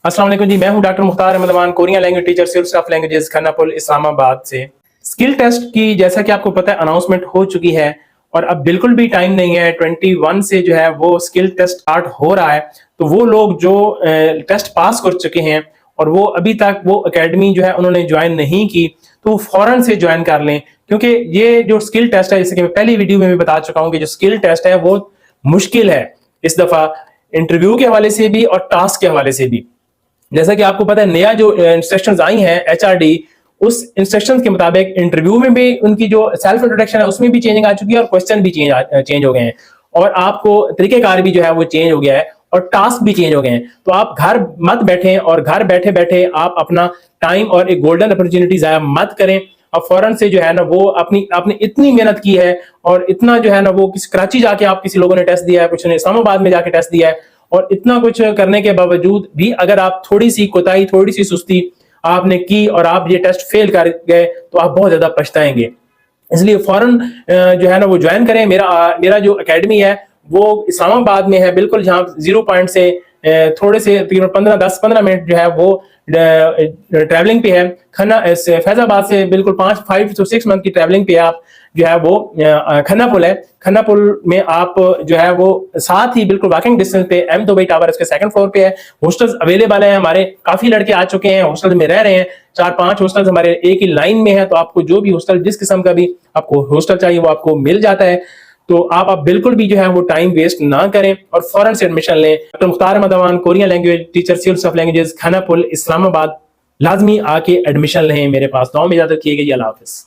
अस्सलाम वालेकुम जी, मैं हूं doctor Mukhtar Ahmad Aman, Korean language teacher, civil of languages, Khanapur, Islamabad से। स्किल टेस्ट की जैसा कि आपको पता है अनाउंसमेंट हो चुकी है और अब बिल्कुल भी टाइम नहीं है। 21 से जो है वो स्किल टेस्ट स्टार्ट हो रहा है। तो वो लोग जो टेस्ट पास कर चुके हैं और वो अभी तक वो एकेडमी जो है उन्होंने ज्वाइन नहीं की, तो वो फौरन से ज्वाइन कर लें, क्योंकि ये जो स्किल टेस्ट है, जैसे कि मैं पहली वीडियो में भी बता चुका हूं कि जो स्किल टेस्ट है वो मुश्किल है इस दफा, इंटरव्यू के हवाले से भी और टास्क के हवाले से भी। जैसा कि आपको पता है, नया जो इंस्ट्रक्शंस आई हैं एचआरडी, उस इंस्ट्रक्शंस के मुताबिक इंटरव्यू में भी उनकी जो सेल्फ इंट्रोडक्शन है उसमें भी चेंजिंग आ चुकी है और क्वेश्चन भी चेंज हो गए हैं और आपको तरीकेकार भी जो है वो चेंज हो गया है और टास्क भी चेंज हो गए हैं। तो आप घर मत बैठे और घर बैठे बैठे आप अपना टाइम और एक गोल्डन अपॉर्चुनिटी जाया मत करें। अब फौरन से जो है ना वो अपनी आपने इतनी मेहनत की है और इतना जो है ना वो किसी कराची जाके आप किसी लोगों ने टेस्ट दिया है, कुछ ने इस्लामाबाद में जाके टेस्ट दिया है, और इतना कुछ करने के बावजूद भी अगर आप थोड़ी सी कोताही, थोड़ी सी सुस्ती आपने की और आप ये टेस्ट फेल कर गए तो आप बहुत ज्यादा पछताएंगे। इसलिए फौरन जो है ना वो ज्वाइन करें। मेरा जो एकेडमी है वो इस्लामाबाद में है, बिल्कुल जहाँ 0 पॉइंट से थोड़े से तकरीबन 10-15 मिनट जो है वो ट्रैवलिंग पे है। खन्ना फैजाबाद से बिल्कुल 5 to 6 मंथ की ट्रैवलिंग पे आप जो है वो खन्ना पुल है। खन्ना पुल में आप जो है वो साथ ही बिल्कुल वॉकिंग डिस्टेंस पे एम दुबई टावर इसके सेकंड फ्लोर पे है। हॉस्टल्स अवेलेबल हैं, हमारे काफी लड़के आ चुके हैं, हॉस्टल में रह रहे हैं। 4-5 हॉस्टल्स हमारे एक ही लाइन में है, तो आपको जो भी हॉस्टल, जिस किस्म का भी आपको हॉस्टल चाहिए वो आपको मिल जाता है। तो आप बिल्कुल भी जो है वो टाइम वेस्ट ना करें और फौरन से एडमिशन लें। Doctor Mukhtar Ahmad Aman, Korean language teacher, civil of languages, Khanapur, Islamabad. लाजमी आके एडमिशन लें मेरे पास। दुआ में इजाजत किए गई। अल्लाह हाफिज।